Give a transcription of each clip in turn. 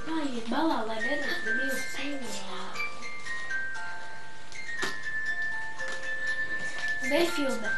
Jāiet balā, lai neredz nevienu cilvēku. Nefilmē.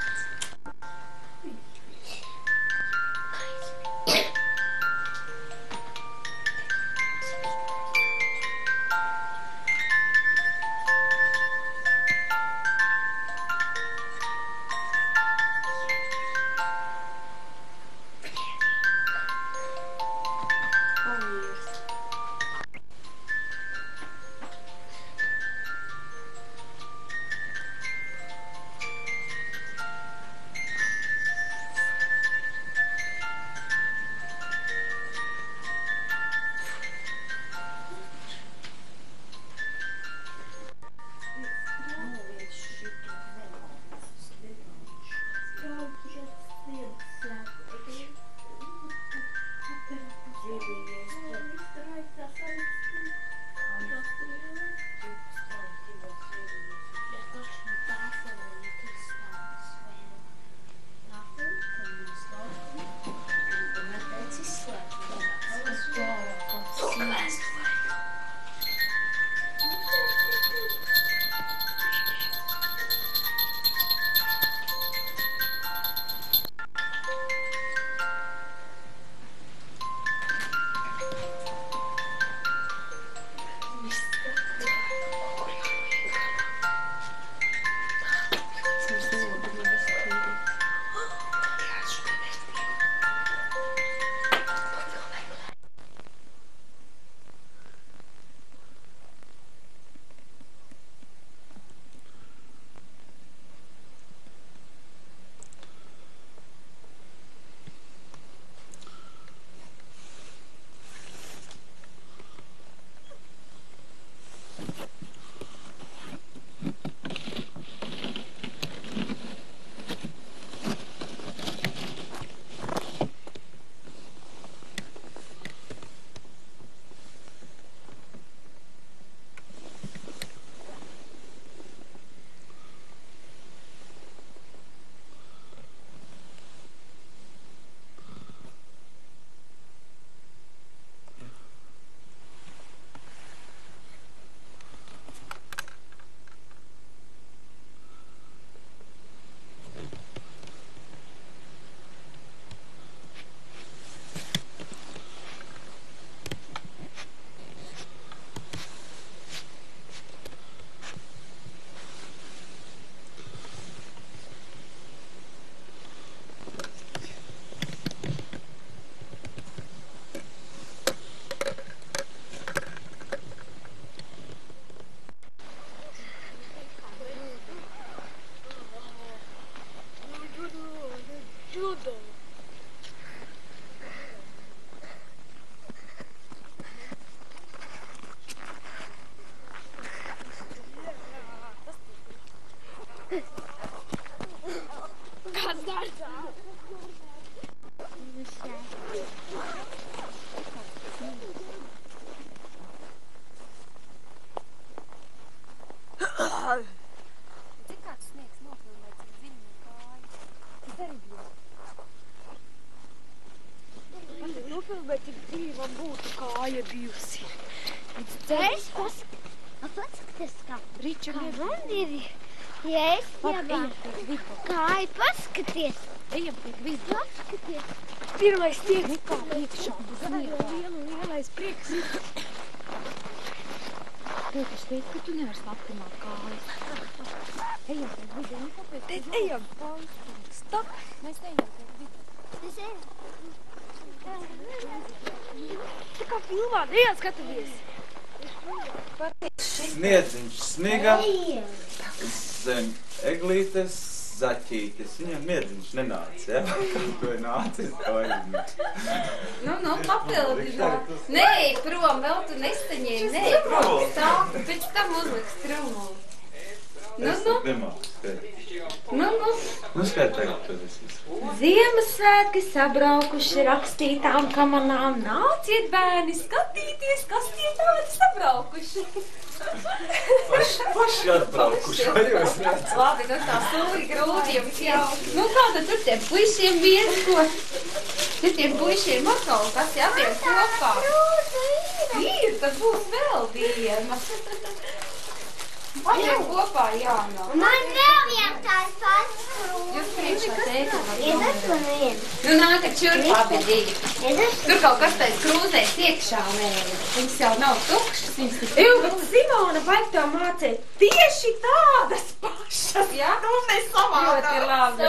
Cik kāds sniegs nofilmē, cik dziļi no kājas? Tas arī bija. Nofilmē, cik dziļi man būtu kāja bijusi. Es paskaties, kā man ir. Ja es piebāru kāju, paskaties. Ejam pie vidu. Paskaties. Pirmais sniegs. Nekā priekšā. Lielais prieks. Tev, es teicu, ka tu nevar slaptināt kājas. Ejam pie vidu. Teic, ejam. Stop. Mēs ejam pie vidu. Es eju. Tā kā filmā, ejam skataties. Sniedziņš sniga, zem eglītes zaķītes. Viņam miedziņš nenāca, ja? Kā to ir nācis, to aizmirst. Nu, papildināt. Nē, prom, vēl tu nestaņēji. Nē, prom, stāv, pēc tam uzliks trumulu. Es nemāku, te. Nu, skai tagad, kad es visu. Ziemassvētki sabraukuši rakstītām kamanām. Nāciet, bērni, skatīties, kas tie tādi sabraukuši. Paši atbraukuši, vai jūs redz? Labi, nu tā sūri grūtības jau. Nu kā tad tur tiem puišiem viens, ko? Tur tiem puišiem atkal kas jātiem kopā. Ir, tad būs vēl viena. Pašiem kopā jānāk. Man vēl vien tās pats krūtis. Jūs priekšā teikat. Iedas man vienu. Nu nākat šurp abi divi. Iedas Tur kaut kas tais krūzēs iekšā vēl. Viņas jau nav tukšas, viņas tik Bet Simona vajag to mācīt tieši tādas pašas. Jā? Nu, mēs samādām. Ļoti labi.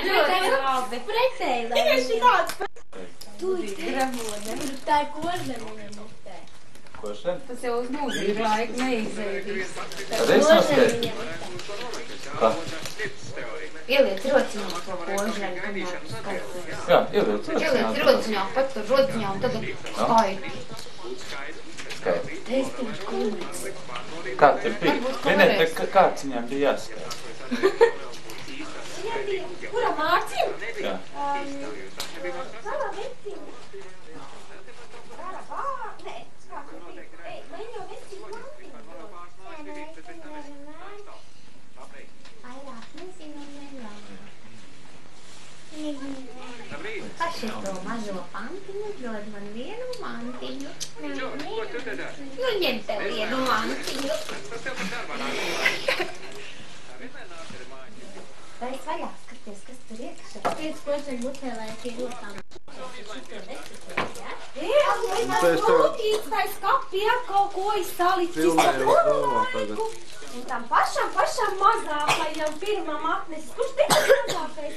Ļoti labi. Pretēji, lai Tieši tādas tā ir kožlemone mutē. Ko šeit? Tas jau uz mūžīgu laiku neizveidīs. Tad es noskaitu. Kā? Ieliec rociņā to kožēm, kamēr skaitās. Jā, ieliec. Ieliec rociņā, pat tur rociņā un tagad skaiti. Skaitu. Teistiņš kūmēs. Kā tur bija? Vienēt, kāds viņām bija jāskaita. Kura mārcim? Jā. Savā vecim. Nē, kā tur bija? Ej, man jau vecim mārcim. Kas ir to mazo pantiņu? Dod man vienu mantiņu. Nu, ņem tev vienu mantiņu. Vai es vaļā skaties, kas tur iekšā? 5% mutē, lai tie rotām. Tas grūtīts, vai skapī ar kaut ko izsalicis. Un tam pašam mazākajam pirmam atnesis. Kurš bija tas mazākais?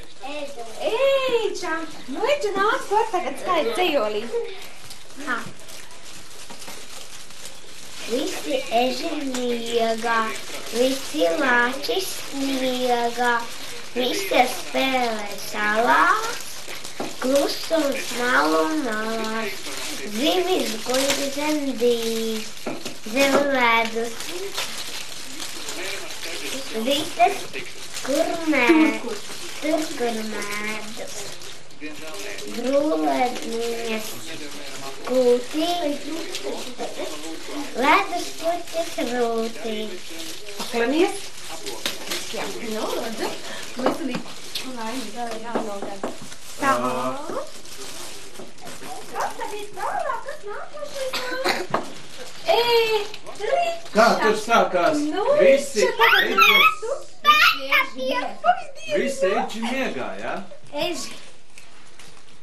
Ēģam. Nu, Eģa nāc, ko tagad skaidri dzejolī. Visi eži miegā, visi lāči sniegā, visi spēlē salās, klusums malu malās, zivis guļ zem dīs, zem ledus. Vitas tur kur medus, brūlēdniņas kūtī, ledus puķis rūtī. Paklanies. Jā, nu, redzu. Veselīgi. Laimi, vēl ir jānogad. Tā. Kas tagad tālāk, kas nākošais nāk? Kā tur sākās? Visi eģi miegā, jā? Eži.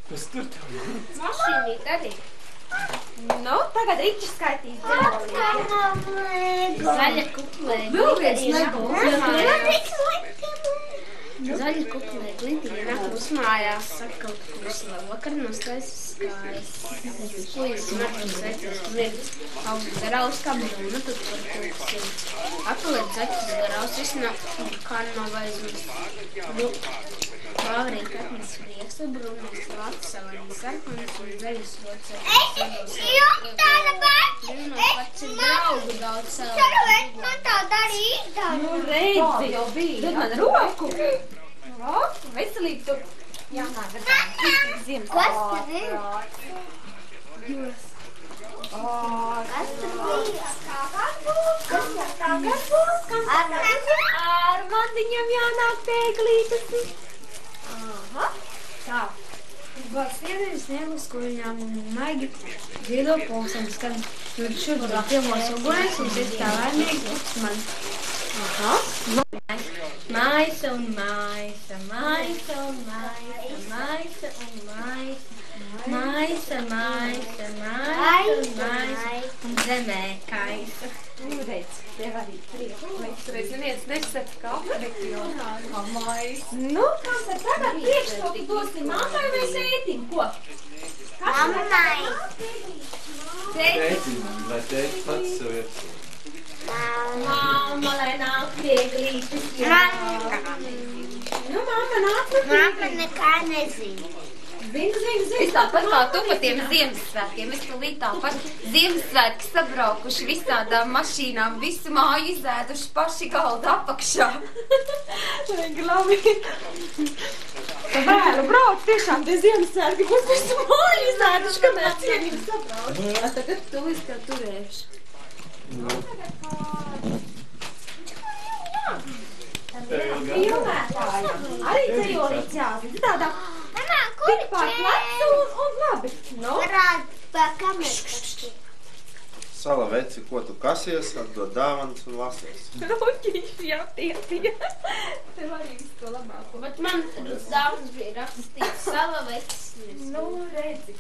Kas tur tev ir? Mašīnīt arī. Nu, tagad Riķis skaitīs dzejolī. Zaļa kuplē. Vēl viens nebūs. Zaļa kuplē glitīgi nakūs mājās, saka kaut kusla. Vakar noskaisas skājas. Puisis Markus vecās mirds. Augsts garaus kā brūna, tad par kūksim. Apaliet zaķis garaus, visnāk kā nav aizmest. Vāvrīt atnes prieksu, brūnīs lats savani sarkanis un zaļas rocēs. Brūnās pats ir draugu daudz savani. Man tā darīja izdara. Nu, redzi, jau bija. Dod man roku. Veselīgi tu. Jā, nāk, ziemas. Kas tad ir? Kas tur bija? Ar mandiņam jānāk tēklītes. Aha. Tā. Vārds iedēļas sniegus, kuļņām maigi ziedo polsams, kad tur šur pirmos uguns un pēc tā laimīgi man. Aha. Maisa un maisa, maisa un maisa, maisa un maisa, maisa, maisa, maisa un maisa un zemē kaisa. Nu, redz, tev arī priekš. Reiz neviens nesaka, kā aprekļot. Kā mājas. Nu, kas tad tagad priekšroku dosim mammai vai tētim, ko? Mammai. Tētiņam, vai tēti pats sev ir? Mamma, lai nāk tēklītes, jā. Nu, mamma nāk Mamma nekā nezina. Es tāpat kā tu pa tiem Ziemassvētkiem. Es tūlīt tāpat Ziemassvētki sabraukuši visādām mašīnām, visu māju izēduši paši galda apakšā. Labi. Vēlu brauc, tiešām tie Ziemassvētki būs visu māju izēduši, kamēr cienīgi sabrauc. Tagad tu kā turēšu. Filmētājam arī ceļolīts jāzina. Tādā tik pār plecu un labi. Rād, pa kameru. Sala veci, ko tu kasies, atdod dāvanas un lasies. Roķīši jau tie. Tev arī visu to labāko. Bet man uz dāvanas bija rakstīts sala vecis. Nu, redzi.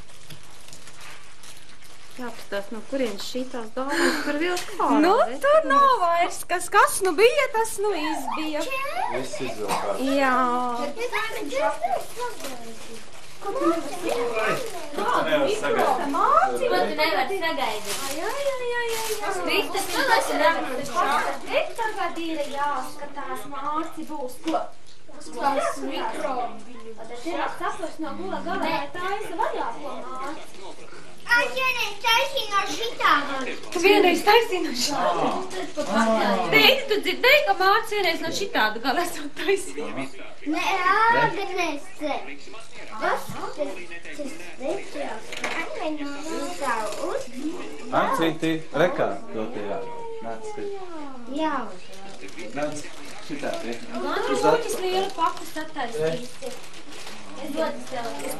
Jāpastās, no kurienes šītās dāvanas par vilku ārā. Nu, tur nav vairs. Kas nu bija, tas nu izbija. Viss izvilkās. Jā. Ko tu nevari sagaidīt? Jā. Kristas, tu esi Ragmanis šādi. Bet tagad ir jāskatās, Mārci būs ko. Uzklās mikrobiņu. Tad ir saprast no gula galā, lai taisa vaļā ko Mārci. Ai, vienreiz taisīju no šitāda. Tu vienreiz taisīji no šāda. Teici, tu dzirdēji, ka Mārcis vienreiz no šitāda gala esot taisījis. Ne, āgres. Tas Ancīti, rekā, dotajā. Nāc, skat. Jā. Nāc, šitā tie. Roķis lielu paku sataisīsi.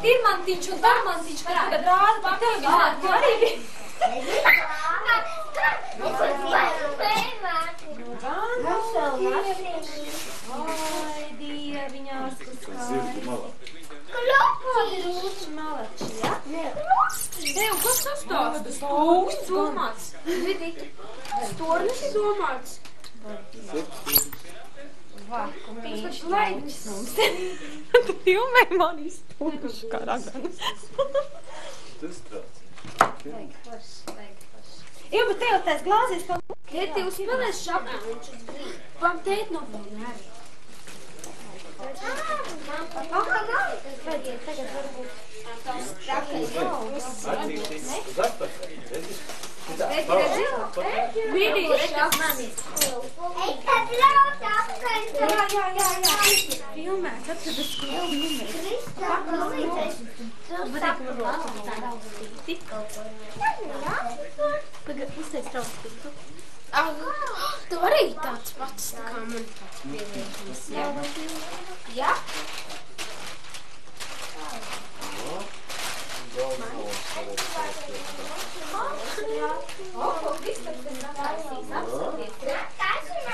Pirmantiņš un darmantiņš, kad tagad rāda pa televizāru arī bija. Ai, dieviņās, kas Zirgu malā. kādi rūši malači, ja? Tev, kas tas tāds? Augsts domāts. Stornis ir domāts. Vaku mīši laidnis mums. Tu filmē mani stūruši kā raganas. Tas tāds. Jā, bet tev tās glāzēs, ka... Ja tev spēlēs šapā, viņš uz brīd. Pam tēt no pūni arī. Tagad varbūt... Ancīti, uz atpakaļ. Redzi? Šitā. Brīdī, rekas manis. Ej, tad ļaut apkārt. Jā. Filmē, tad es filmē. Tagad uzteic traukstītu. Tu arī tāds pats, tā kā man tāds pievienojums. Jā?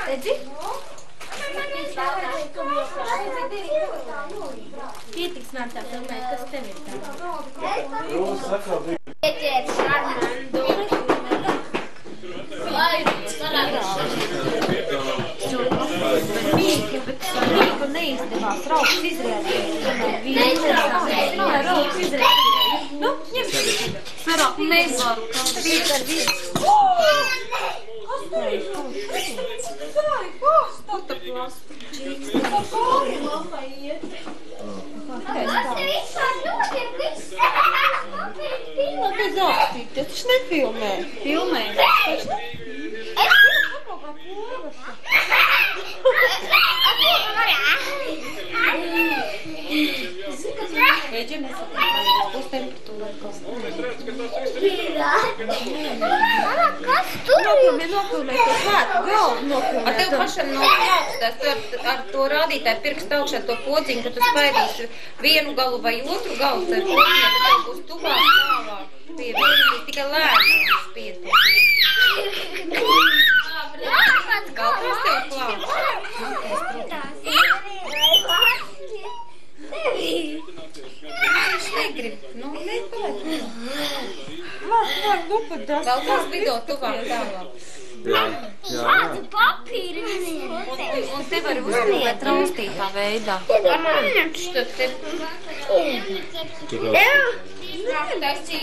Redzi? Pietiks man tā filmēt, kas tev ir tā. Rūs atkal bija. Ieķēri Šarmandu. Lai Mīka, bet Mīku neizdevās. Rauks izrēdīja. Rauks izrēdīja. Nu, ņem. Sarāk, nevaru. Tas nefilmē. Filmē. Ēģi, mēs uz temperatūru Kas tur ir? Nofilmē to svētu galvu nofilmē. Ar tev pašam no augstās, tu ar to rādītāju pirkstu augšā to podziņu, ka tu spaidīsi vienu galu vai otru galu, tad tev būs tuvāk tālāk pievienotīs, tikai lēnām spiedties. Galvās tev klāt. Viņš negrib, nu nepaliek. Galvās video tuvāk tālāk. Šādi papīri. Un te var uzbūvēt raustītā veidā.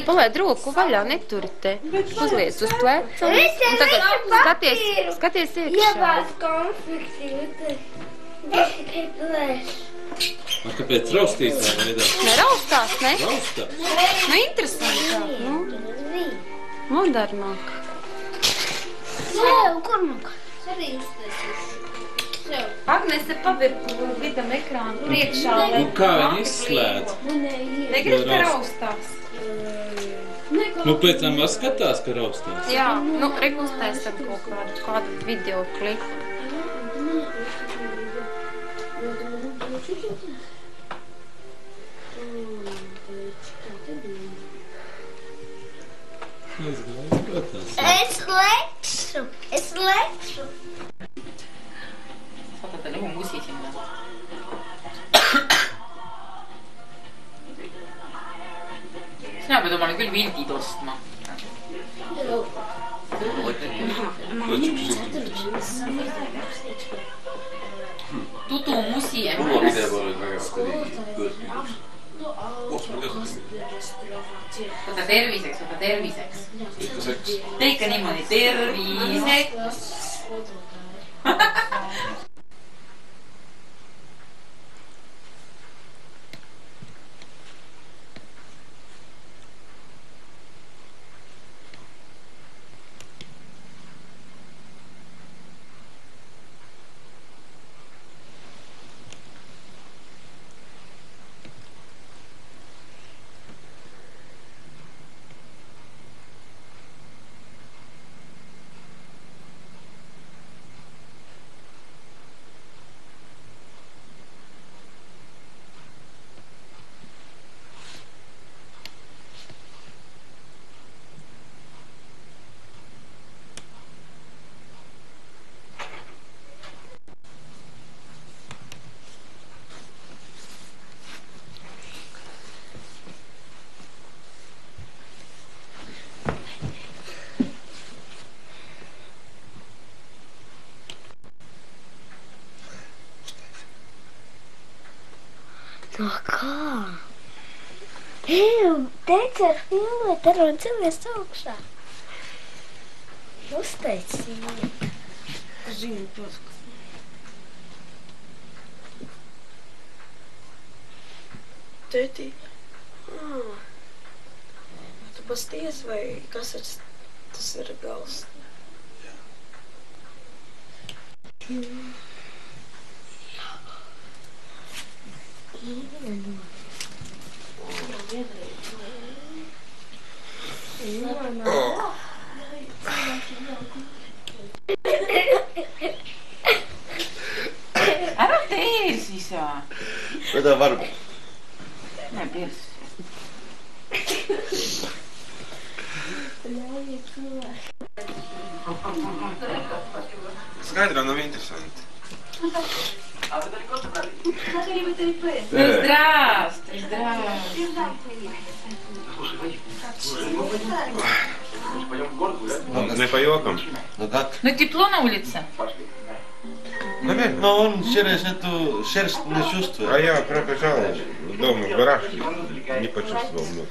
Palaid roku vaļā, neturi te. Uzliec uz pleca. Un tagad skaties iekšā. Ievāc konflikti. Tas tikai plēš. A kāpēc raustītā veidā? Neraustās, ne? Raustās. Nu, interesantāk, nu. Modernāk. Sev, kur man? Arī uztaisīšu. Sev. Agnese pavirku vidam ekrānu priekšā, lai... Nu, kā viņi izslēdz? Negrib, ka raustās. Nu, pēc tam var skatās, ka raustās. Jā, nu, uztaisam kaut kādu video klipu. Es lekšu. Oota, lehun musi sinna. Sina pead omale küll vildid ostma. Tutu musi ja Võta terviseks. Tee ikka niimoodi, terviseks. No kā? Teica ar filmēt, ar un celies augšā. Uzteici viņu. Zinu, protams. Tētī, tu pasties vai kas ir, tas ir gals? Ära tee siis või? Võta varba. Mine persse. Skaidra nav interesanti. Ну, здравствуй, здравствуй. Не по йокам. Ну как? Ну, тепло на улице? Наверное. Но он через эту шерсть не чувствует. А я пробежал дома в гараж, не почувствовал много.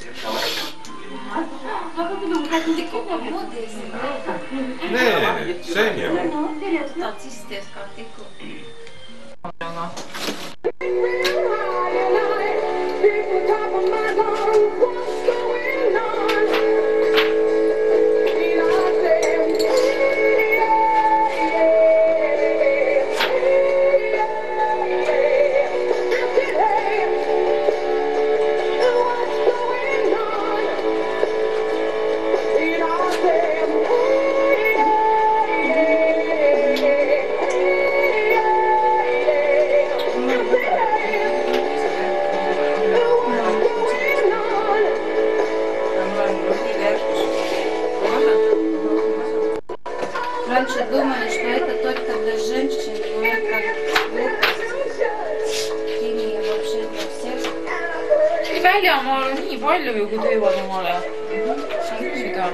Не, Сеня. Tāds izsties kā tikko. Раньше думали, что это только для женщин, но это глупость. Химия вообще для всех. Väljamaal on nii palju ju, kui teevad omale süda.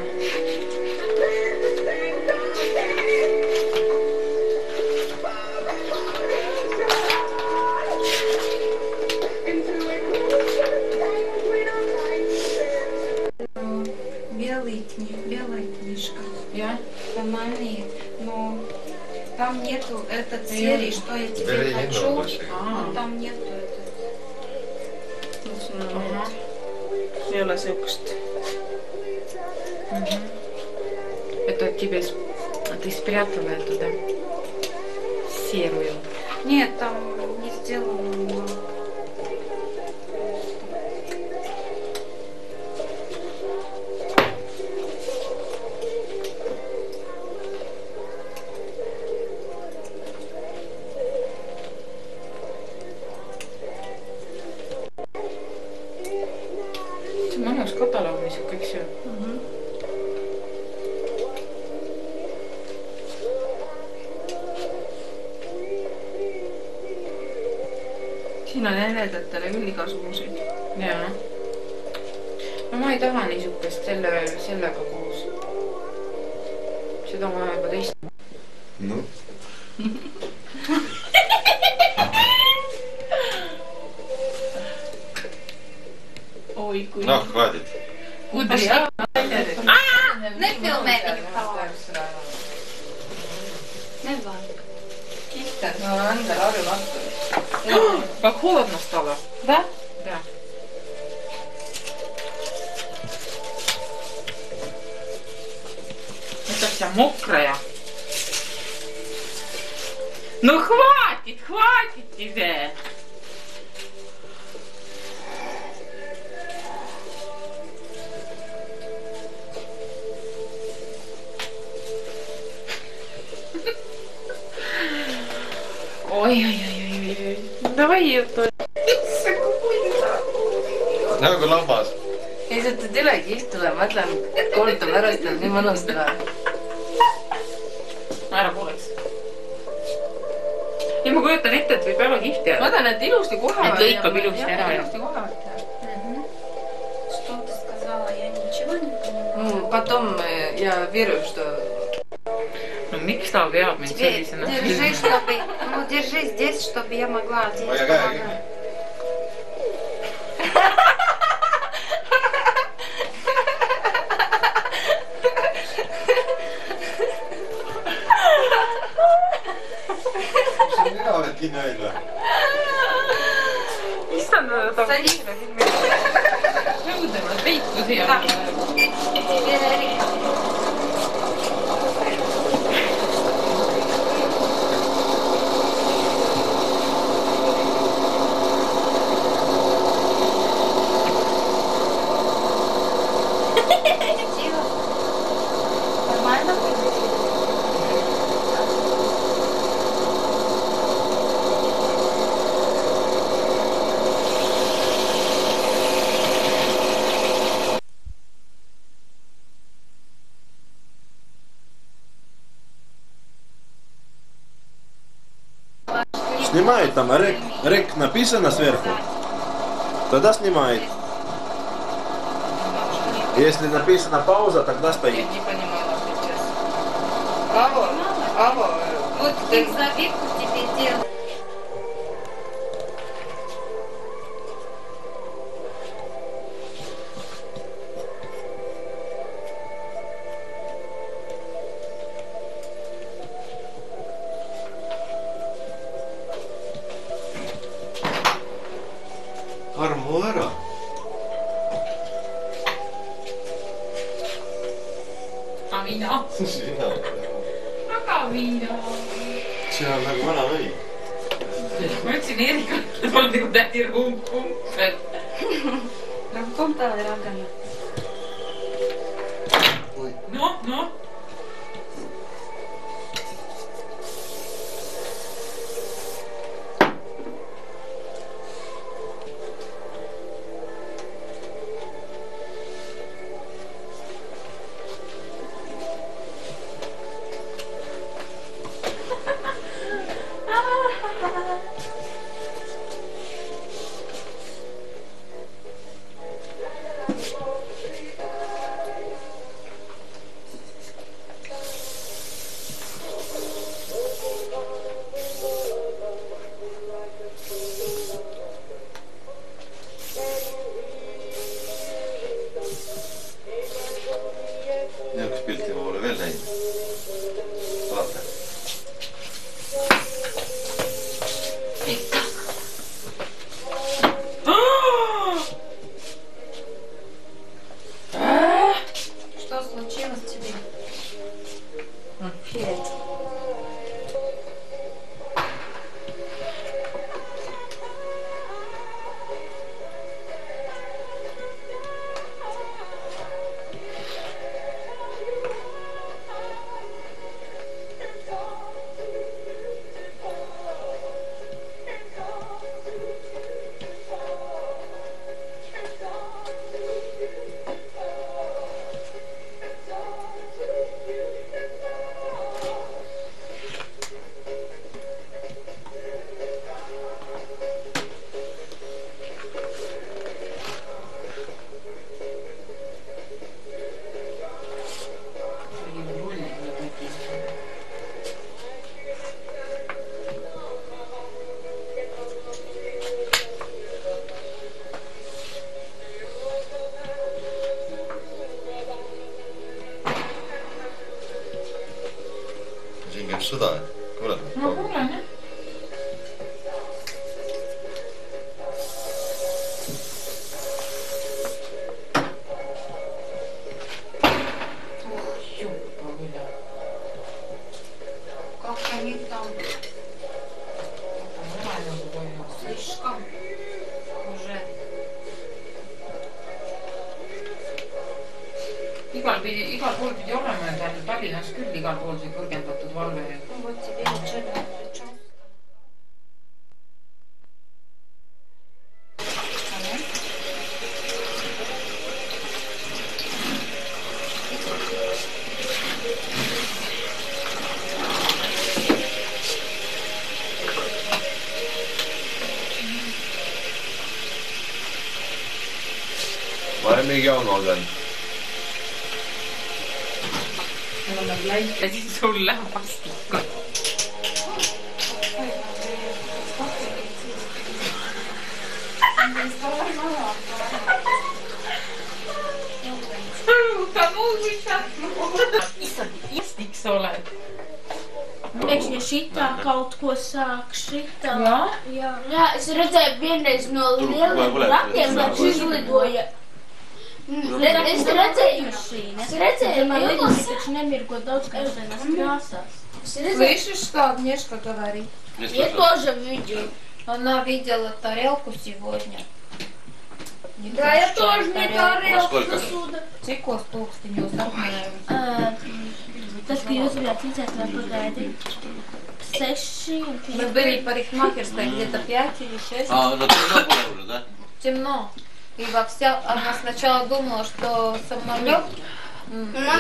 Белая книжка. Ja? Романы, но там нету этой серии, что я тебе хочу. Там нету этого. Ei ole siukest. Это тебе ты спрятала эту, да? Серую. Нет, там не сделано. See on mõnus kataloog, mis kõik see. Siin on enedatele küll igasuguseid. Jaa. No ma ei taha niisugust sellega koos. Seda on vaja juba teist. No. Oi, kui... Noh, kaadid. Kudri, jah. Need filmeerivad tavaliselt. Need vaan. Kiitos, ma olen endale harjumatu. Как холодно стало. Да? Да. Это вся мокрая. Ну хватит тебе. Oi. Давай это. Nagu labas. Ei, see tule kihv tuleb, mõtlen, korda pärast on nii mõnus tuleb. Ära kuuleks. Ja ma kujutan ette, et võib väga kihvti ära. Ma tean, et ilusti kohe. Et lõikab ilusti ära. Ilusti kohe. Что ты сказала? Я ничего не понимаю. Потом я верю, что... No miks ta veab mind sellisena? Держи здесь, чтобы я могла здесь Моя käega. Mis mina oled kinni hoid või? Issand, ta on kiire filmi. Nõudlevad peitu siia. Снимает там, рек написано сверху. Тогда снимает. Если написано пауза, тогда стоит. Я не понимала сейчас. Ава. Вот их забивку тебе делают. Armu ära. Avina. Sina. Aga Avina. See on nagu vana või. Ma ütlesin Erika, et on nagu tädi rumpel. Rumpum talle ragana. No. Niisugust pilti ma pole veel näinud. Vaata. Šķiet. Sõda, kuule. No kuulen, jah. Jumpa kyllä. Kahden nyt on. Слишком. Уже. Igal pool pidi olema ja seal Tallinnas küll igal pool see kõrgendatud valve. Вот тебе ничего. Vai mingi jauno sen? Mulla läittäsin sulle vastikko. Mutta muista. Isä, istiks olet? Eikö ne šitā kaut ko sāk šitā? Jā? Jā, es redzēju vienreiz no lieliem ratiem, viņš izlidoja. Es redzēju, lielās, taču nemirgo daudz kārdēnās krāsās. Слышишь, что Агнешка говорит? Я тоже видела. Она видела тарелку сегодня. Да, я тоже не тарелку посуда. Cikos pulkstiņos apmēram? Tas, ka jūs varētu redzēt, vai pagaidīt 6 un 5. Мы были парикмахерской где-то 5 или 6. А, ну темно было уже, да? Темно. И она сначала думала, что самолет,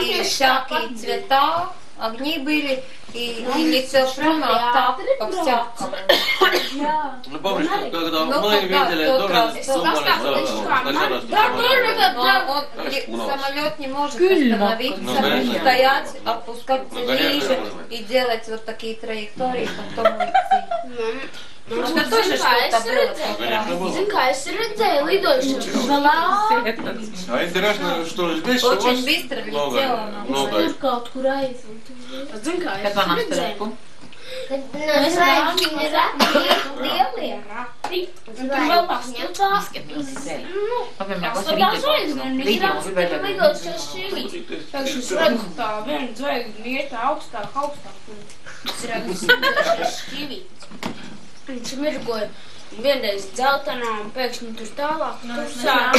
и всякие цвета, огни были, и лицо прямо так, по-всякому. Ну помнишь, когда мы видели, тоже думали, самолет не может остановиться, стоять, опускаться ниже и делать вот такие траектории, потом уйти. Это тоже что-то было. Zin kā, es redzēju lidojušas valā. А интересно, что здесь Очень быстро влетела. Tur kaut kur aiz. Zin kā, es redzēju. Mēs redzam, ir lielie rati. Tur vēl paskatās. Paskatās aizvien. Viņš rats, ka lidojušas šīvī. Pēkšņi es redzu tā viena zvaigzne iet augstāk. Es redzu lidojušas šīvī. Viņš mirgoja vienreiz dzeltenā un pēkšņi tur tālāk. Pastāv,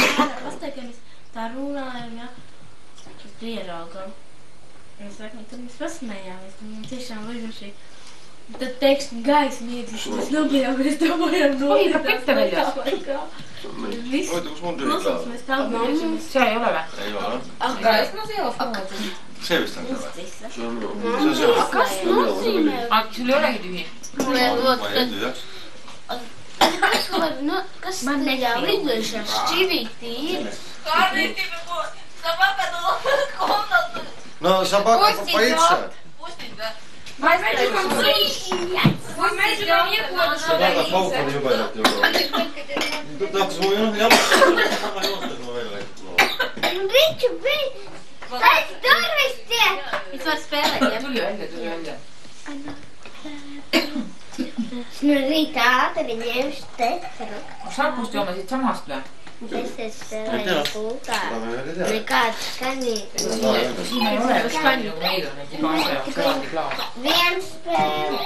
ka mēs tā runājam, ja? Tad ieraugam. Mēs sakam, tad mēs pasmējāmies. Viņam tiešām lidojuši. Tad pēkšņi gaisma iedzis. Mēs nobijāmies, domājam, Oi, kāpēc tev veļas? Viss. Klusums mēs pelnām. See ei ole või? Ei ole. Gaismas ielas mūdzi. See vist on see või? Kas nozīmē? Sul ei olegi tühi? Ma ei tea. Kas tajā lidojušā šķivītī ir? No собака попоится. Vai mēs gribam iekot Собака паука не убавит его. Тут так свой, ну я Viņš bija, tas durvis tiek. Viņš var spēlēt, ja? Tuli välja. No rīta ātri ņemšu teteru. Šampust jooma siit samast või? Es te spēlēju pulkā. Nekāds skanīgs. Siinä ei ole skanju meillä, niin pääsee sellainen klaasi. Viens spēle.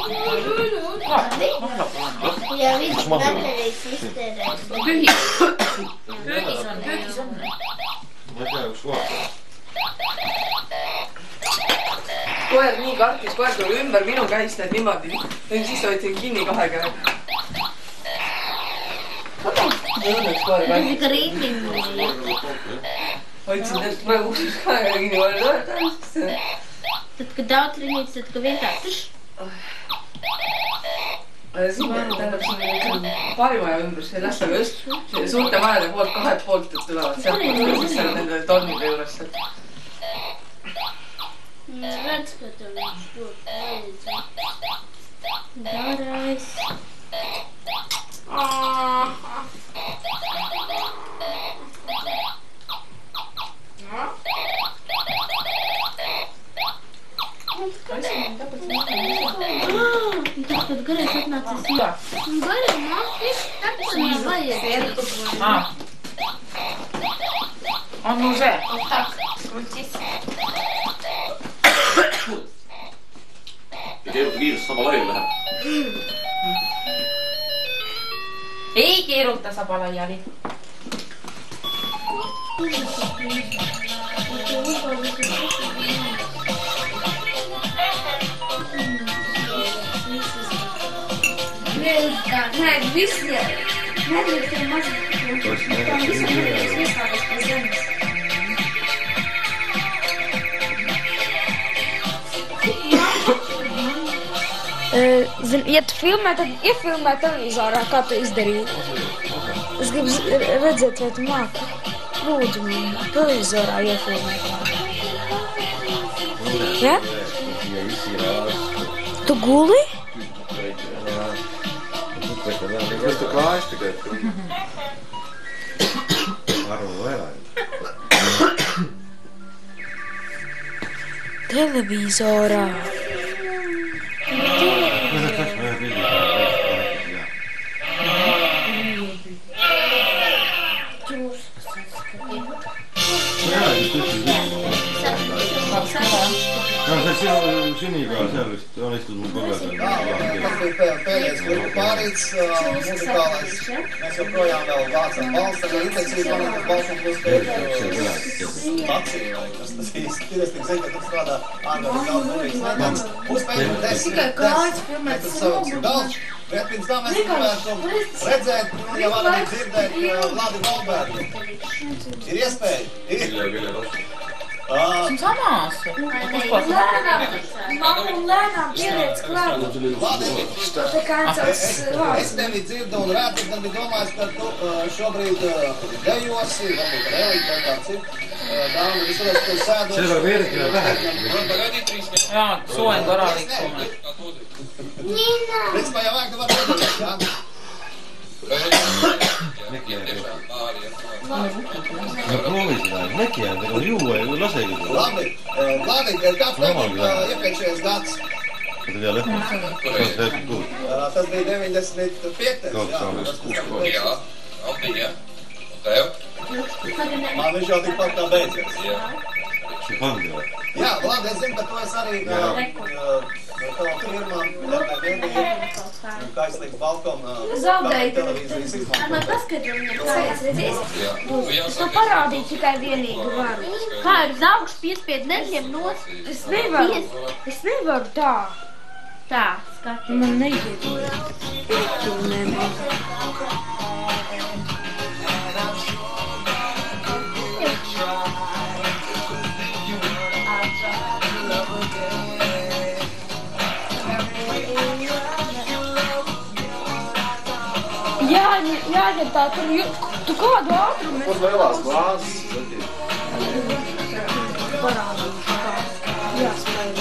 Ja viss baterijas izterēs. Pyyhis on. Ma ei tea, kus vaatama. Koer nii kartis, koer tuli ümber minu käist, et niimoodi. Siis hoidsin kinni kahe käe. Õnneks koer käis. Ikka ringin. Hoidsin täpselt praegu uksest kahe käe kinni. Tad, kad daudz ringīts, tad, kad vienkārši. Tähendab, siin on paarimaja ümbrus, see lähtega just suurte majade poolt, kahelt poolt, et tulevad sealt poolt, siis seal nende tornide juures. Redz, ka tev viņš tur Darais. Tāpat garais atnācis jā. Garai mākis, tāpēc man vajag. On nu see. Tak, krutis. Ja keeruta kiiresti sama laiali läheb. Ei keeruta saba laiali. Nē, visi nedrīkst ir mazāk. Tā visi nedrīkst vislākās pie zemes. Ja tu filmē, tad iefilmē televizorā, kā tu izdarīji. Es gribu redzēt, vai tu māki. Lūdzu, man televizorā iefilmē. Ja? Tu guli? Kas tu kājas tikai tur? Varu vairāk. Televizorā. No see süniga seal vist on istud mu põlve peal. Pēdējais grupu pārīts, muzikālais. Mēs joprojām vēl vācam balsts, tagad intensīvi panākas balsam plus Taksī, vai kas tas īsti. Es tik zinu, ka tu strādā ārkārtīgi daudz nulīgs nedēļas. Uzspēļam 10, tad savāksim daudz. Bet pirms tā mēs gribētu redzēt, ja varam dzirdēt Vladi Valbergu. Ir iespēja? Ir. Esmu samāsu. Mamma un lēnām pieliec klāt. Tā kā atsauc vārds. Es tevi dzirdu un rētu, tad bija domājis, ka tu šobrīd dejosi, varbūt relīgi vai kā cik. Dāma visos, kur sēdos. See var veeriti ja vähe. Jaa, soen korralik soen. Principā jau vajag, tu var redzēt, jā? No proovi seda, neki jääb, aga juua ei lasegi. Labi, Vladi, kāds tev iepriekšējais gads? Kas te tead, Tas bija 95. Jā, bija. Tev? Man viņš jau tikpat kā beidzies. See pandi vai? Jā, Vladi, es zinu, ka tu esi arī tava firmā, kaislīgs balkona televīzijas izmantot. Man paskatīt viņam kājas, redzēs? Es to parādīju tikai vienīgi varu. Kā ir augsts piespied neļiem nos? Es nevaru tā. Tā, skati. Man neiet. Tu nevar. Jāņem tā, tu kādu ātrumu? Uz lielās glāzes. Parādīšu kā. Jāspēj.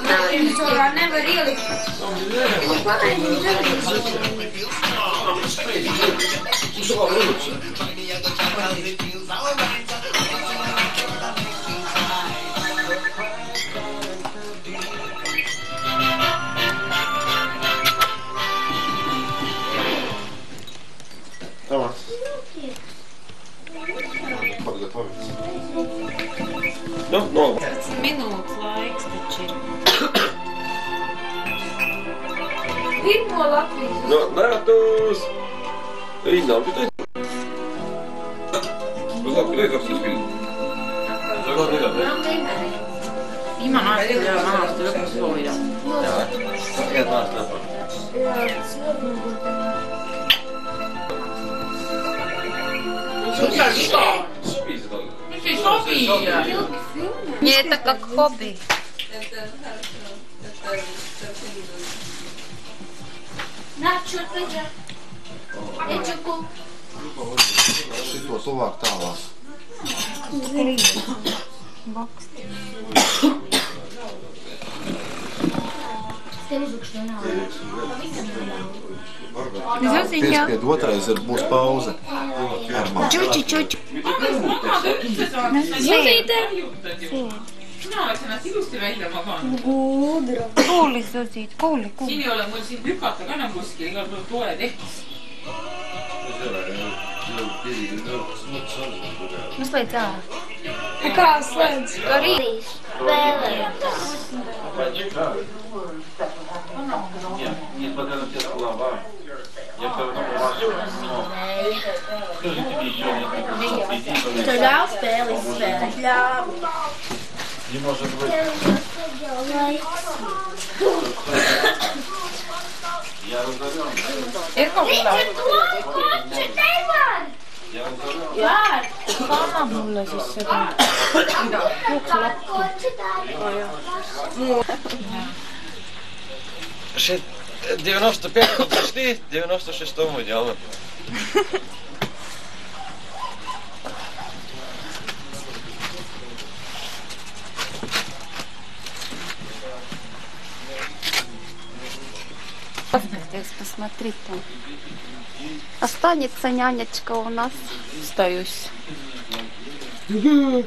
Televizorā nevar ielikt. Pareizi Nu, no. 15 minūtes laiks taču ir. Pirmo Latvijas. No, Nētus! Rīnām, tu teici? Uzlāk, liek apstas filmu. Zagā, liek. Ima nāstīja, nāstīja, kas solīja. Jā, iet nāstīja. Это София. Не, это как хобби. На, что ты же? Эчуку. Šito tuvāk tālāk. Piespied otrais ir būs pauze. Čuči. Minä olen ennast ilusti välja maganud. Kuuli, Susit, kuuli. Siin ei ole mul siin lükata ka enam kuskil, igal pool poole tehtis. Mums lai tā. Kā slēdz? Rīt spēlējās. Нет, пока сейчас голова. Я все равно вашу. Скажите мне еще несколько. Tu ļauj spēlēt, ļauj. Не может быть. Я разорен. Ir kaut kā. Я разорен. Jā. Kā mulle siis seda? Shit, 95 почти, 96-му идеално. Посмотри там. Останется нянечка у нас. Остаюсь. На,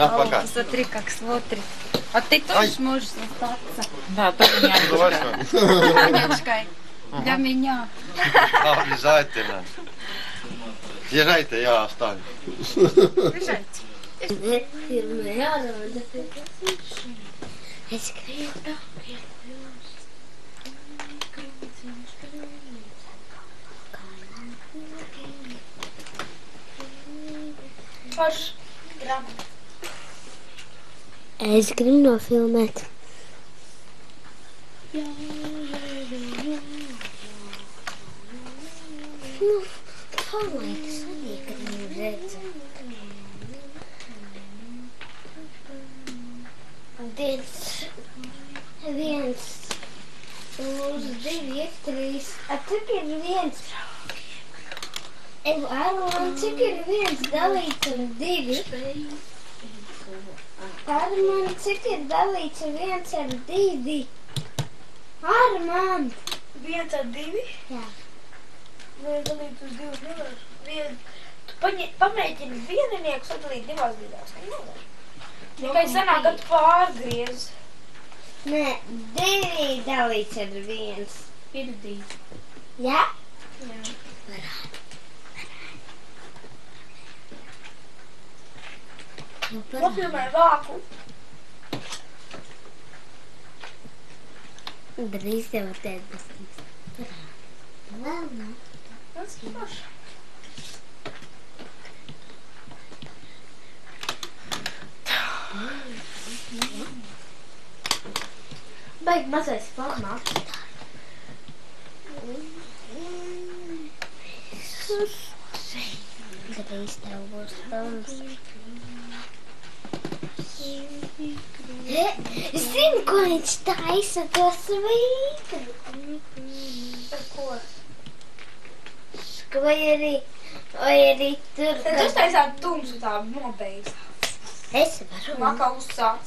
пока. Смотри, как смотрит. А ты тоже сможешь остаться Да, тоже нянечка. нянечкой для меня. Обязательно. Езжайте, я останусь. Езжайте. Es gribu. Es gribu nofilmēt. Nu, palaiks arī, kad viņu redzu. 1, 2, 3. Cik ir 1? Armand, cik ir 1 dalīts ar 2? Armand, cik ir dalīts 1 ar 2? Armand! 1 ar 2? Jā. 1 dalīt uz 2 nevar. Tu pamēģini viennieku sadalīt 2 daļās. Nevar. Tikai sanāk, kad pārgriez. Nē, 2 dalīts ar 1. Ir 2. Jā? Jā. Nofilmē vāku. Drīz jau tēt būs. Vēl nav. Tas ir paši. Baigi mazais formāts. Drīz tev būs filmas. Zinu, ko viņš taisa to svītru. Ar ko? Vai arī tur... Tad tu taisāt tumsu tā nobeigts. Es varu. Makā uzsāc.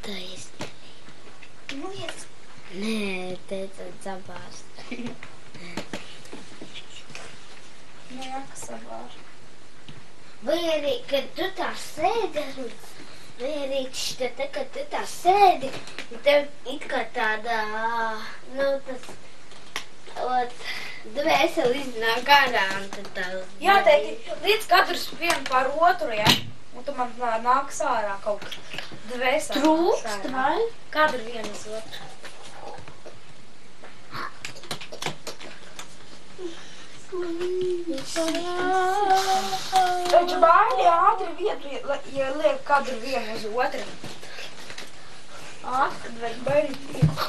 Tā izdarīt. Nu, iet. Nē, teica dzabārs. Nē, kas savār. Vai arī, kad tu tā sēdi, vai arī tad, kad tu tā sēdi, tev it kā tāda, nu, tas, ot, Dvēseli iznāk ārā un tad tā... Jā, teikti, līdz katrs vienu par otru, ja? Un tu man nāks ārā kaut kas dvēseli. Trūkst, vai? Katru vienu uz otru. Taču baidi ātri vietu, ja liek katru vienu uz otru. Ātri, kad vajag baidīt vietu.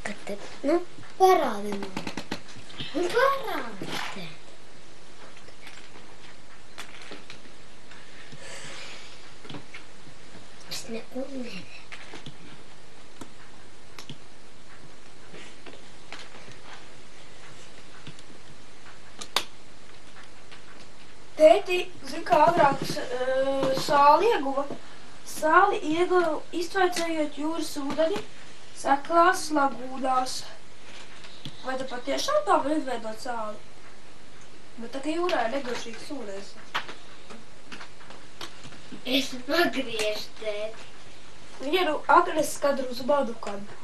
Kad tad, nu, parādi man. Nu, parādi. Es neko nevaru. Tēti, zin kā agrāk sāli ieguva. Sāli ieguva iztvaicējot jūras ūdeni seklās lagūnās. Vai tu patiešām tā var izveidot sāli? Bet tā kā jūrā ir negaršīgs ūdens. Es pagriežu, tēt. Vienu agres kadru uz manu kantu.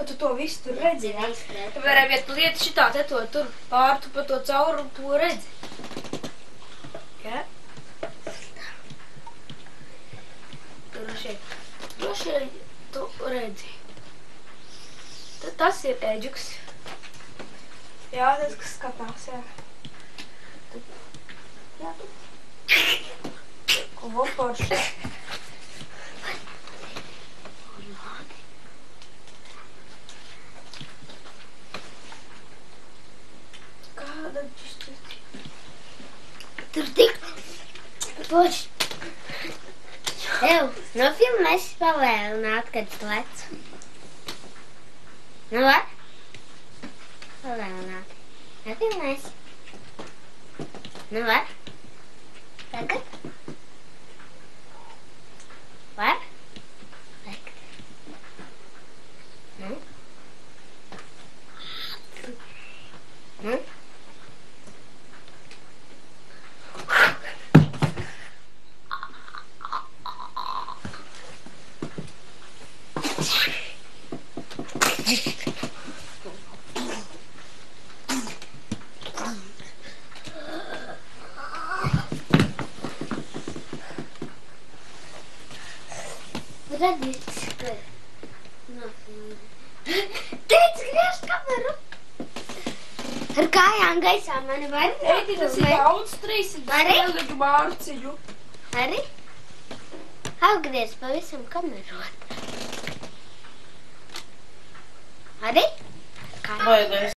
Tu to visu tur redzi, ja? Piemēram, ja tu lieti šitā te to tur pār, tu pa to caurumu to redzi. Ja? Droši tu redzi. Tad tas ir eģuks. Jā, tas, kas skatās, jā. Jā, tu. Ko voporši. Tur tik poši. Tev, nofilmēs palēlināt, kad es lecu. Nu, var? Palēlināt. Nofilmēs. Nu, var? Tagad? Var? Tagad. Nu? Nu? Redzīts, ka nofilmē. Teic, griež kameru! Ar kājām gaisā mani var nofilmēt? Eiti, tas ir daudz 300 lielu mārciņu. Arī? Apgriez pavisam kamerot. Arī? Vai, lai